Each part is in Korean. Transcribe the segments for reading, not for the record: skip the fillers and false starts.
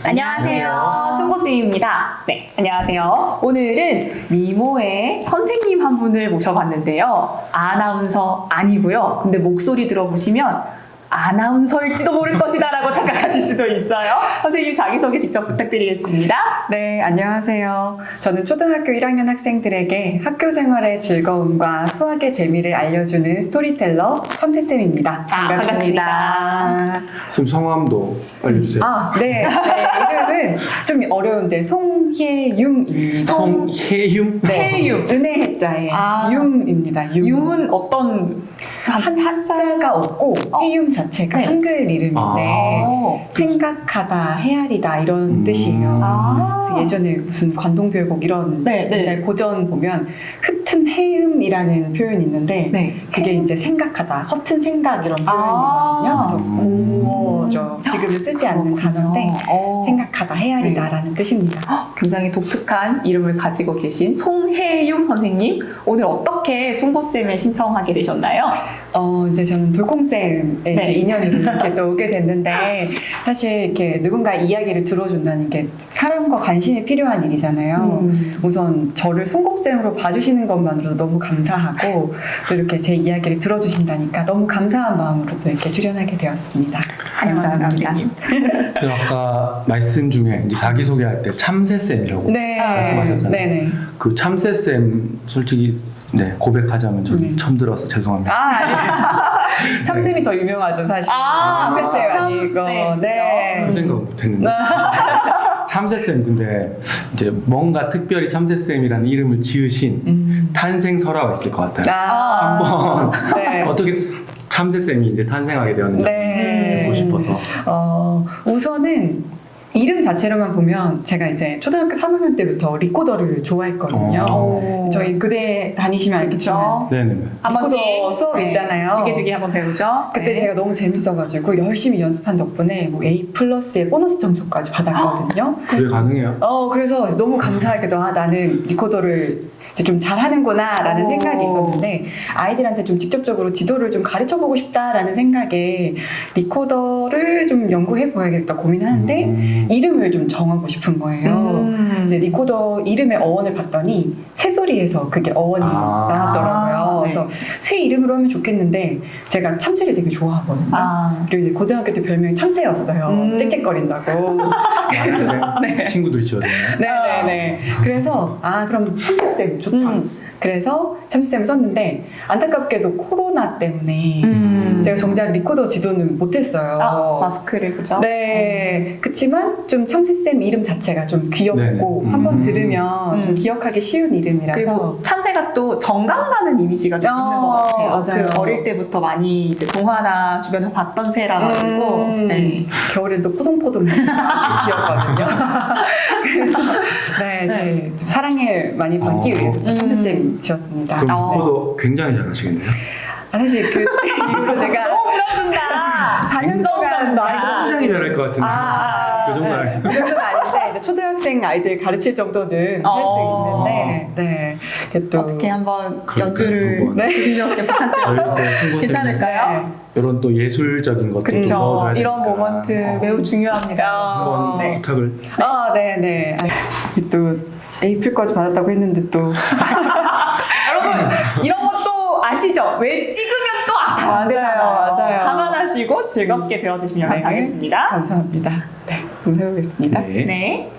안녕하세요. 순고쌤입니다. 네, 안녕하세요. 오늘은 미모의 선생님 한 분을 모셔봤는데요. 아나운서 아니고요. 근데 목소리 들어보시면 아나운서일지도 모를 것이다 라고 착각하실 수도 있어요. 선생님 자기소개 직접 부탁드리겠습니다. 네, 안녕하세요. 저는 초등학교 1학년 학생들에게 학교 생활의 즐거움과 수학의 재미를 알려주는 스토리텔러 참새쌤입니다. 반갑습니다. 지금 성함도 알려주세요. 네. 이름은 좀 어려운데 송혜융입니다. 송혜융? 네, 혜융. 은혜 해자의 아. 융입니다. 융은 어떤 한자가 없고 혜융 자체가 네. 한글 이름인데 생각하다, 헤아리다 이런 뜻이에요. 그래서 예전에 무슨 관동별곡 이런 네, 네. 옛날 고전 보면 흩은 해음이라는 표현이 있는데 네. 그게 이제 생각하다, 허튼 생각 이런 표현이거든요. 그래서 고어죠. 지금은 쓰지 않는 단어인데 생각하다, 헤아리다라는 뜻입니다. 굉장히 독특한 이름을 가지고 계신 송혜윤 선생님, 오늘 어떻게 송고쌤에 신청하게 되셨나요? 이제 저는 돌콩쌤의 네. 이제 인연으로 이렇게 또 오게 됐는데, 사실 이렇게 누군가 이야기를 들어준다는 게 사랑과 관심이 필요한 일이잖아요. 우선 저를 순곡쌤으로 봐주시는 것만으로도 너무 감사하고, 또 이렇게 제 이야기를 들어주신다니까 너무 감사한 마음으로 또 이렇게 출연하게 되었습니다. 감사합니다. 선생님. 아까 말씀 중에 이제 자기소개할 때 참새쌤이라고 네. 말씀하셨잖아요. 네네. 그 참새쌤 솔직히 고백하자면 저는 처음 들어서 죄송합니다. 아니, 참쌤이 더 유명하죠, 사실. 그쵸. 참쌤 참쌤. 아니고. 네. 그 생각 못했는데 참새쌤 근데 이제 뭔가 특별히 참새쌤이라는 이름을 지으신 탄생 설화가 있을 것 같아요. 한번 네. 어떻게 참새쌤이 이제 탄생하게 되었는지 네. 듣고 싶어서. 우선은 이름 자체로만 보면 제가 이제 초등학교 3학년 때부터 리코더를 좋아했거든요. 저희 그대 다니시면 알겠지만 네네네. 한 번씩 리코더 수업 있잖아요. 두개 한번 배우죠. 그때 네. 제가 너무 재밌어가지고 열심히 연습한 덕분에 뭐 A+의 보너스 점수까지 받았거든요. 그게 가능해요? 그래서 너무 감사하게도 나는 리코더를 이제 좀 잘하는구나 라는 생각이 있었는데, 아이들한테 좀 직접적으로 지도를 좀 가르쳐보고 싶다라는 생각에 리코더를 좀 연구해 보야겠다 고민하는데 이름을 좀 정하고 싶은 거예요. 이제 리코더 이름의 어원을 봤더니 새소리에서 그게 어원이 나왔더라고요. 네. 그래서 새 이름으로 하면 좋겠는데 제가 참새를 되게 좋아하거든요. 그리고 이제 고등학교 때 별명이 참새였어요. 짹짹거린다고. 네. 친구들이 지어줬나요? 네네네. 그래서 그럼 참새쌤 좋다. 그래서 참새쌤을 썼는데 안타깝게도 코로나 때문에 제가 정작 리코더 지도는 못했어요. 마스크를 그죠? 네. 그치만 좀 참새쌤 이름 자체가 좀 귀엽고 한번 들으면 좀 기억하기 쉬운 이름이라서. 그리고 참새가 또 정감 가는 이미지가 좀 있는 것 같아요. 맞아요. 그 어릴 때부터 많이 이제 동화나 주변에서 봤던 새라 가지고 네. 겨울엔 또 포동포동 아주 귀엽거든요. 그래서 네. 좀 사랑을 많이 받기 위해서 참새쌤 지었습니다. 그럼 리코더 굉장히 잘하시겠네요? 사실 그 이후로 제가 너무 부럽습니다. 4년 동안 굉장히 잘할 것 같은데. 그 정도 아니에요? 그 정도는 아닌데 이제 초등학생 아이들 가르칠 정도는 할 수 있는데 이게 또 어떻게 한번 그럴까요? 연주를 한번. 조심스럽게 부탁드려도 괜찮을까요? 이런 또 예술적인 것도 그렇죠. 넣어줘야 되니까. 이런 모먼트 매우 중요합니다. 한번 네. 부탁을. 네네. 또 에이플까지 받았다고 했는데 또 여러분 이런 것도 아시죠? 왜 찍으면 또 안 되잖아요. 맞아요. 감안하시고 즐겁게 들어주시면 감사하겠습니다. 감사합니다. 네, 한번 해보겠습니다. 네. 네.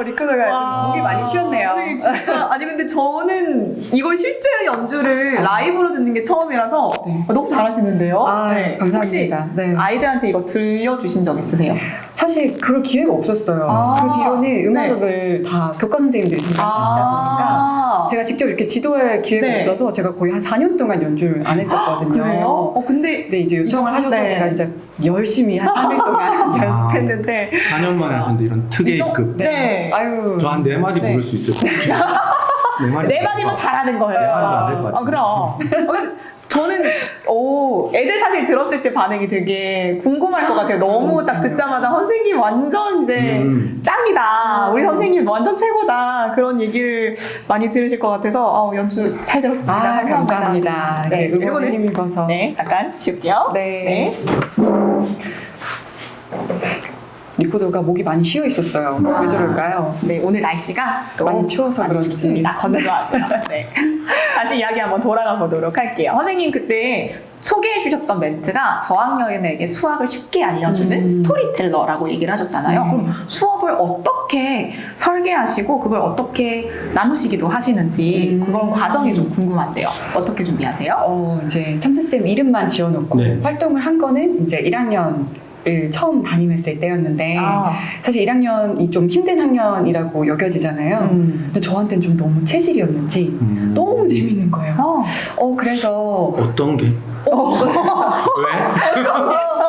리코더가 와. 목이 많이 쉬었네요. 아니, 진짜 아니 근데 저는 이걸 실제로 연주를 라이브로 듣는 게 처음이라서 네. 너무 잘하시는데요. 아, 네. 감사합니다. 혹시 네. 아이들한테 이거 들려주신 적 있으세요? 사실 그럴 기회가 없었어요. 아, 그 뒤로는 음악을 다 교과 선생님들이 하시다 보니까 제가 직접 이렇게 지도할 기회가 네. 없어서 제가 거의 한 4년 동안 연주를 안 했었거든요. 그래요? 근데 네, 이제 요청을 하셔서 네. 제가 이제 열심히 한 3일 동안 연습했는데 4년 만에 하셨는데 이런 특혜급. 네. 아유 저 한 4마디 네. 부를 수 있을 것 같아요. 네 마디면 잘하는 거예요. 네 마디도 안될것 같아요. 그럼. 근데 저는 애들 사실 들었을 때 반응이 되게 궁금할 것 같아요. 너무 딱 듣자마자 선생님 완전 이제 짱이다. 우리 선생님 완전 최고다. 그런 얘기를 많이 들으실 것 같아서 연주 잘 들었습니다. 아, 감사합니다. 네, 네, 응원에 그리고는- 힘입어서. 네, 잠깐 쉬울게요. 네. 리코더가 목이 많이 쉬어 있었어요. 왜 저럴까요? 네, 오늘 날씨가 많이 추워서 많이 그런지. 춥습니다. 건조하고요. 네. 다시 이야기 한번 돌아가 보도록 할게요. 선생님 그때 소개해 주셨던 멘트가 저학년에게 수학을 쉽게 알려주는 스토리텔러라고 얘기를 하셨잖아요. 그럼 수업을 어떻게 설계하시고 그걸 어떻게 나누시기도 하시는지 그런 과정이 좀 궁금한데요. 어떻게 준비하세요? 이제 참새쌤 이름만 지어놓고 네. 활동을 한 거는 이제 1학년을 처음 담임했을 때였는데 사실 1학년이 좀 힘든 학년이라고 여겨지잖아요. 근데 저한테는 좀 너무 체질이었는지 너무 재밌는 거예요. 그래서 어떤 게? 왜?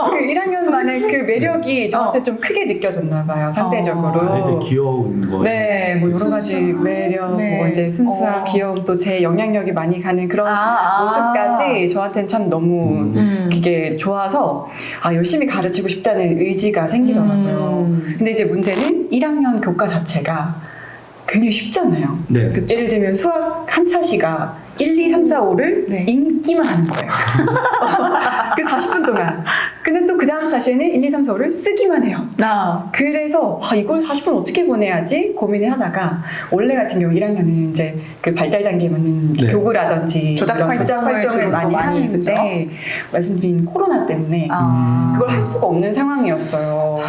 그 1학년만의 그 매력이 저한테 좀 크게 느껴졌나 봐요. 상대적으로. 애들 귀여운 거. 네, 뭐 여러 가지 순수함. 매력, 네. 뭐 이제 순수함, 귀여움, 또 제 영향력이 많이 가는 그런 모습까지 저한테는 참 너무 그게 좋아서 열심히 가르치고 싶다는 의지가 생기더라고요. 근데 이제 문제는 1학년 교과 자체가 굉장히 쉽잖아요. 네. 예를 들면 수학 한 차시가 1, 2, 3, 4, 5를 네. 읽기만 하는 거예요. 그 40분 동안. 근데 또 그 다음 차시에는 1, 2, 3, 4, 5를 쓰기만 해요. 그래서 이걸 40분 어떻게 보내야지 고민을 하다가 원래 같은 경우 1학년은 이제 그 발달 단계에 맞는 네. 교구라든지 조작 이런 활동을 주로 많이 많이, 하는데 그쵸? 말씀드린 코로나 때문에 그걸 할 수가 없는 상황이었어요.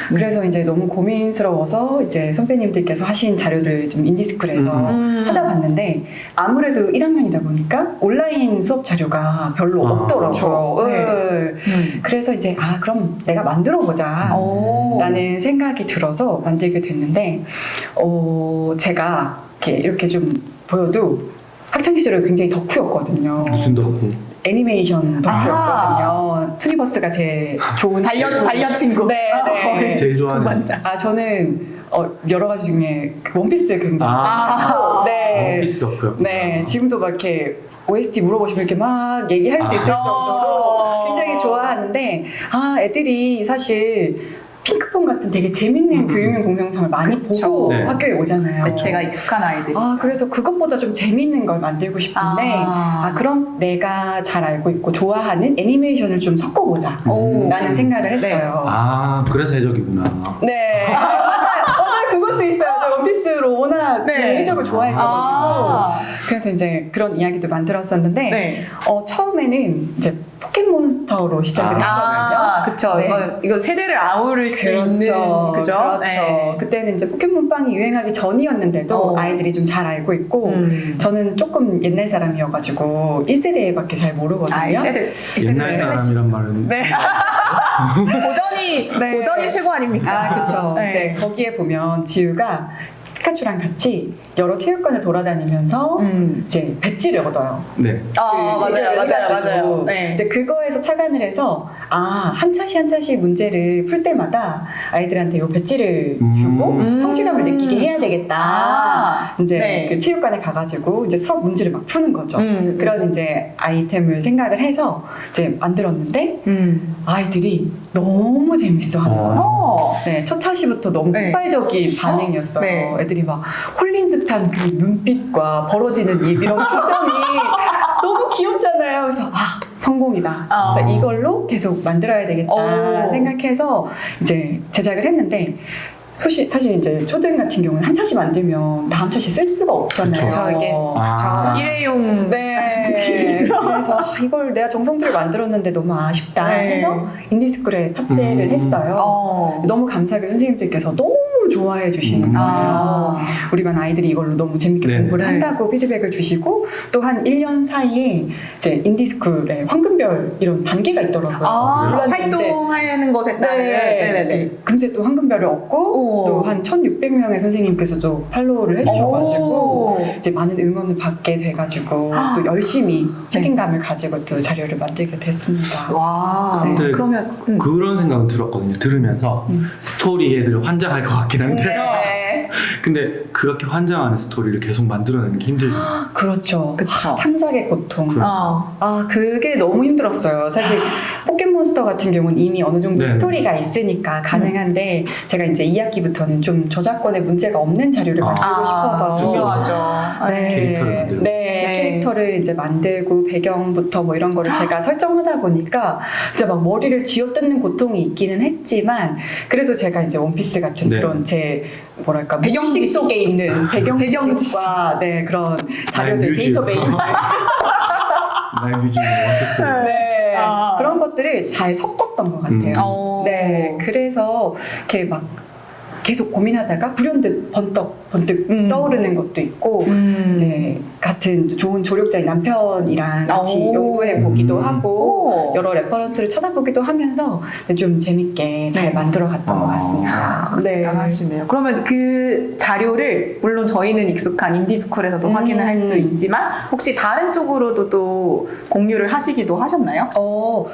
그래서 이제 너무 고민스러워서 이제 선배님들께서 하신 자료를 좀 인디스쿨에서 찾아봤는데 아무래도 1학년이다 보니까 온라인 수업 자료가 별로 없더라고요. 그렇죠. 네. 그래서 이제 그럼 내가 만들어 보자 라는 생각이 들어서 만들게 됐는데 제가 이렇게 좀 보여도 학창 시절에 굉장히 덕후였거든요. 무슨 덕후? 애니메이션 덕후였거든요. 투니버스가 제 좋은 반려 친구. 네, 네. 제일 좋아하는. 동반자. 저는 여러 가지 중에 그 원피스 굉장히 네. 원피스 덕후요. 네, 지금도 막 이렇게 OST 물어보시면 이렇게 막 얘기할 수 있을 정도로 굉장히 좋아하는데 애들이 사실 핑크퐁 같은 되게 재밌는 교육용 동영상을 많이 그쵸. 보고 네. 학교에 오잖아요. 매체가 익숙한 아이들이. 그래서 그것보다 좀 재밌는 걸 만들고 싶은데 그럼 내가 잘 알고 있고 좋아하는 애니메이션을 좀 섞어보자 라는 생각을 했어요. 그래서 해적이구나. 네. 맞아요. 그것도 있어요. 저 원피스로 워낙 그 해적을 좋아했어가지고. 그래서 이제 그런 이야기도 만들었었는데, 처음에는 이제 포켓몬스터로 시작을 했거든요. 그쵸. 네. 이거 세대를 아우를 수 있는. 그죠? 그렇죠. 네. 그때는 이제 포켓몬빵이 유행하기 전이었는데도 아이들이 좀 잘 알고 있고, 저는 조금 옛날 사람이어가지고 1세대밖에 잘 모르거든요. 1세대. 옛날 사람이란 말은. 네. 고전이 최고 아닙니까? 그렇죠. 네. 네, 거기에 보면 지우가 피카츄랑 같이 여러 체육관을 돌아다니면서 이제 배지를 얻어요. 네. 맞아요. 네. 이제 그거에서 착안을 해서 한 차시 한 차시 문제를 풀 때마다 아이들한테 이 배지를 주고 성취감을 느끼게 해야 되겠다. 이제 그 체육관에 가가지고 이제 수학 문제를 막 푸는 거죠. 그런 이제 아이템을 생각을 해서 이제 만들었는데 아이들이 너무 재밌어하는 거예요. 네, 첫 차시부터 너무 폭발적인 반응이었어요. 네. 애들이 막 홀린 듯한 그 눈빛과 벌어지는 입 이런 표정이 너무 귀엽잖아요. 그래서 성공이다. 그래서 이걸로 계속 만들어야 되겠다 생각해서 이제 제작을 했는데 사실 이제 초등 같은 경우는 한 차시 만들면 다음 차시 쓸 수가 없잖아요. 그쵸, 이게. 일회용 같은 느낌이죠. 그래서 이걸 내가 정성 들여 만들었는데 너무 아쉽다 해서 인디스쿨에 탑재를 했어요. 너무 감사하게 선생님들께서 너무 너무 좋아해 주시는 거예요. 우리 반 아이들이 이걸로 너무 재밌게 네네. 공부를 네. 한다고 피드백을 주시고 또 한 1년 사이에 이제 인디스쿨에 황금별 이런 단계가 있더라고요. 몰랐는데 활동하는 것에 따른. 네네네. 금세 또 황금별을 얻고 오. 또 한 1,600명의 선생님께서도 팔로우를 해주셔가지고 오. 이제 많은 응원을 받게 돼가지고 또 열심히 책임감을 가지고 또 자료를 만들게 됐습니다. 와. 근데 그러면 그런 생각은 들었거든요. 들으면서 스토리 애들 환장할 것 같긴 한데 네. 근데 그렇게 환장하는 스토리를 계속 만들어내는 게 힘들죠. 그렇죠. 그쵸. 창작의 고통. 어. 그게 너무 힘들었어요. 사실 포켓몬스터 같은 경우는 이미 어느 정도 네. 스토리가 있으니까 가능한데 제가 이제 2학기부터는 좀 저작권에 문제가 없는 자료를 만들고 싶어서 중요하죠. 캐릭터를 만들고. 네, 캐릭터를 이제 만들고 배경부터 뭐 이런 거를 제가 설정하다 보니까 진짜 막 머리를 쥐어뜯는 고통이 있기는 했지만 그래도 제가 이제 원피스 같은 네. 그런 제 뭐랄까 배경지 배경지 속에 있는 배경지 배경지식과 네 그런 자료들 뮤직. 데이터베이스 나의 뮤직을 원피스. 네 아. 그런 것들을 잘 섞었던 것 같아요. 어. 네, 그래서 이렇게 막 계속 고민하다가 불현듯 번뜩 떠오르는 것도 있고 이제 같은 좋은 조력자인 남편이랑 같이 오. 연구해 보기도 하고 오. 여러 레퍼런스를 찾아보기도 하면서 좀 재밌게 잘 만들어 갔던 것 같습니다. 네. 대단하시네요. 그러면 그 자료를 물론 저희는 익숙한 인디스쿨에서도 확인을 할 수 있지만 혹시 다른 쪽으로도 또 공유를 하시기도 하셨나요?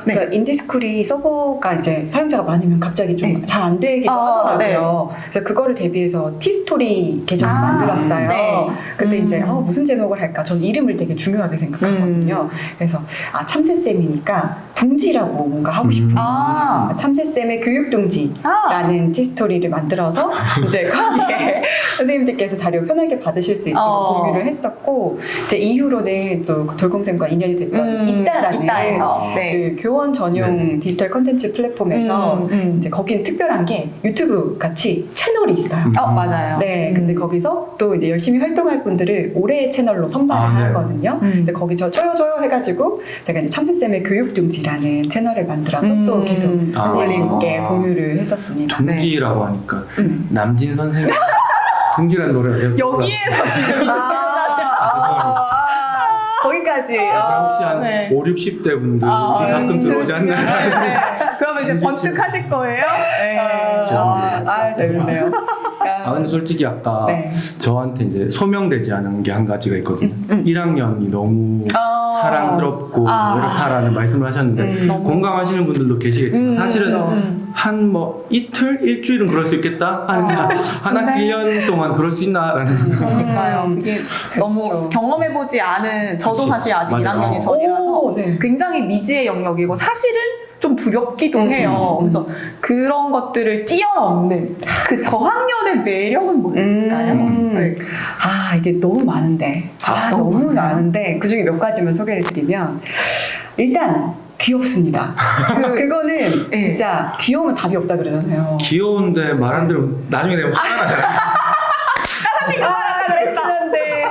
네. 그러니까 인디스쿨이 서버가 이제 사용자가 많으면 갑자기 좀 네. 잘 안 되기도 하더라고요. 그래서 그거를 대비해서 티스토리 계정을 만들었어요. 네. 그때 이제 무슨 제목을 할까? 전 이름을 되게 중요하게 생각하거든요. 그래서 참새쌤이니까 둥지라고 뭔가 하고 싶은 참새쌤의 교육둥지라는 티스토리를 만들어서 이제 거기에 선생님들께서 자료 편하게 받으실 수 있도록 공유를 했었고 이제 이후로는 또 돌공쌤과 인연이 됐던 이따에서 그 교원 전용 네. 디지털 콘텐츠 플랫폼에서 이제 거기는 특별한 게 유튜브 같이 채널이 있어요. 맞아요. 네, 근데 거기서 또 이제 열심히 활동할 분들을 올해의 채널로 선발을 네. 하거든요. 이제 거기서 줘요 해가지고 제가 이제 참새쌤의 교육둥지라는 채널을 만들어서 또 계속 선생님께 공유를 했었습니다. 둥지라고 하니까 남진 선생님 둥지라는 노래가 계속 여기에서 지금 이제 거기까지. 혹시 한 네. 5, 60대 분들이 가끔 들어오지 않나요? 네. 그러면 이제 번뜩 하실 거예요? 네. 죄송합니다. 재밌네요. 근데 솔직히 아까 네. 저한테 이제 소명되지 않은 게 한 가지가 있거든요. 1학년이 너무 사랑스럽고 이렇다라는 말씀을 하셨는데 공감하시는 분들도 계시겠지만 사실은 한 뭐 이틀, 일주일은 그럴 수 있겠다 하는데 한 학기 1년 동안 그럴 수 있나라는 그러니까요. 이게 너무 그쵸. 경험해보지 않은 저도 그치. 사실 아직 맞아. 1학년이 전이라서 네. 굉장히 미지의 영역이고 사실은 좀 두렵기도 해요. 그래서 그런 것들을 뛰어넘는 그 저학년의 매력은 뭘까요? 네. 이게 너무 많은데. 너무 많은데 그 중에 몇 가지만 소개해드리면 일단 귀엽습니다. 그거는 네. 진짜 귀여우면 답이 없다 그러잖아요. 귀여운데 말 안 들으면 나중에 내가 화가 나잖아요. 사실 그 말 하려고 그랬어. 한데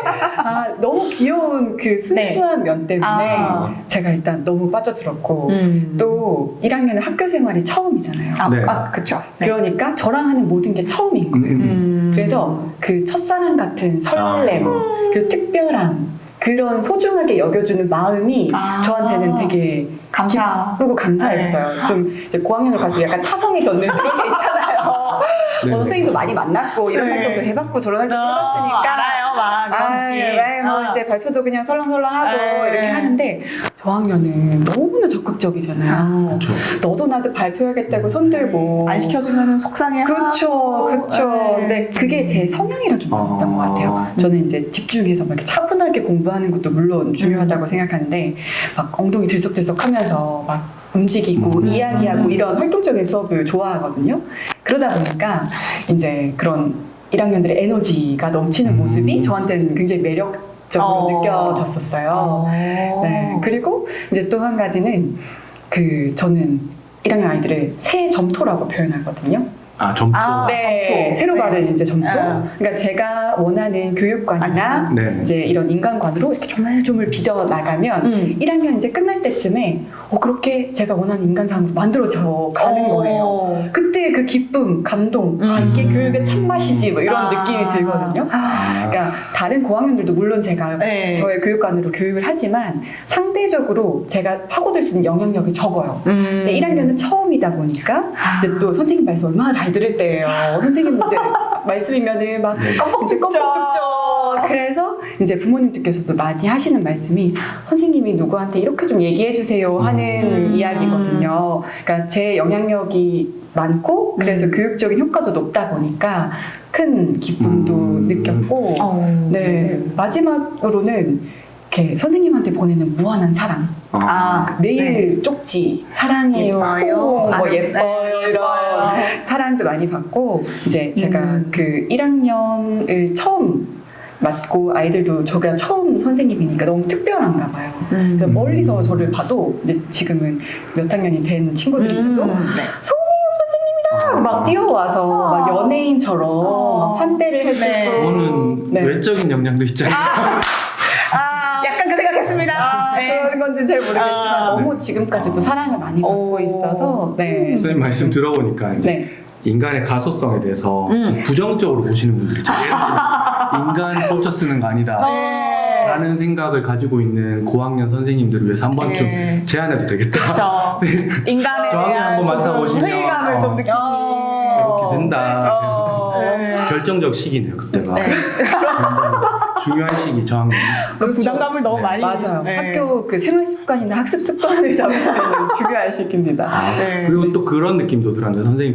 너무 귀여운 그 순수한 면 때문에 제가 일단 너무 빠져들었고 또 1학년은 학교 생활이 처음이잖아요. 네. 그쵸. 네. 그러니까 저랑 하는 모든 게 처음인 거예요. 그래서 그 첫사랑 같은 설렘 그리고 특별함 그런 소중하게 여겨주는 마음이 저한테는 되게 기쁘고 감사했어요. 좀 이제 고학년으로 갈수록 약간 타성이 젖는 그런 게 있잖아요. 네. 선생님도 많이 만났고 이런 네. 활동도 해봤고 저런 활동도 해봤으니까 알아요, 막. 뭐 이제 발표도 그냥 설렁설렁하고 네. 이렇게 하는데 저학년은 너무나 적극적이잖아요. 그렇죠. 너도 나도 발표하겠다고 손들고 안 시켜주면 속상해. 그쵸. 네. 근데 그게 제 성향이랑 좀 맞던 것 같아요. 저는 이제 집중해서 막 이렇게 차분하게 공부하는 것도 물론 중요하다고 생각하는데 막 엉덩이 들썩들썩하면서 막 움직이고 이야기하고 이런 활동적인 수업을 좋아하거든요. 그러다 보니까 이제 그런 1학년들의 에너지가 넘치는 모습이 저한테는 굉장히 매력적으로 느껴졌었어요. 네. 그리고 이제 또 한 가지는 저는 1학년 아이들을 새 점토라고 표현하거든요. 점토. 네, 점토. 새로 네. 받은 이제 점토. 네. 그러니까 제가 원하는 교육관이나 네. 이제 이런 인간관으로 이렇게 조물조물 빚어 나가면 1학년 이제 끝날 때쯤에 그렇게 제가 원하는 인간상으로 만들어져 가는 거예요. 그때 그 기쁨, 감동, 이게 교육의 참맛이지 뭐 이런 느낌이 들거든요. 그러니까 다른 고학년들도 물론 제가 네. 저의 교육관으로 교육을 하지만 상대적으로 제가 파고들 수 있는 영향력이 적어요. 근데 1학년은 처음이다 보니까 근데 또 선생님 말씀 얼마나 잘 들을 때예요. 선생님 이제 말씀이면은 막 네. 껌뻑 죽죠. 그래서 이제 부모님들께서도 많이 하시는 말씀이 선생님이 누구한테 이렇게 좀 얘기해 주세요 하는 이야기거든요. 그러니까 제 영향력이 많고 그래서 교육적인 효과도 높다 보니까 큰 기쁨도 느꼈고 네 마지막으로는 이렇게 선생님한테 보내는 무한한 사랑. 매일 쪽지 사랑해요, 예뻐요. 뭐 예뻐요 이런 사랑도 많이 받고 이제 제가 그 1학년을 처음 맡고 아이들도 제가 처음 선생님이니까 너무 특별한가 봐요. 그래서 멀리서 저를 봐도 이제 지금은 몇 학년이 된 친구들인데도 선생님이다 막 뛰어와서 막 연예인처럼 막 환대를 해주고 그거는 네. 외적인 영향도 있잖아요. 약간 그 생각했습니다. 그런 건지 잘 모르겠지만 너무 지금까지도 사랑을 많이 받고 있어서 네. 선생님 말씀 들어보니까 이제 네. 인간의 가소성에 대해서 부정적으로 보시는 분들이 있잖아요. 인간 꽂혀 쓰는 거 아니다. 라는 생각을 가지고 있는 고학년 선생님들을 위해서 한 번쯤 제안해도 되겠다. 그렇죠. 인간에 저학년 대한 한번 좀 맡아보시면 회의감을 좀 느끼시. 이렇게 된다. 네. 결정적 시기네요, 그때가. 네. 굉장히 중요한 시기, 저학년. 그 부담감을 너무 많이. 맞아요. 네. 학교 그 생활 습관이나 학습 습관을 잡을 수 있는 중요한 시기입니다. 네. 그리고 또 그런 느낌도 들었는데 선생님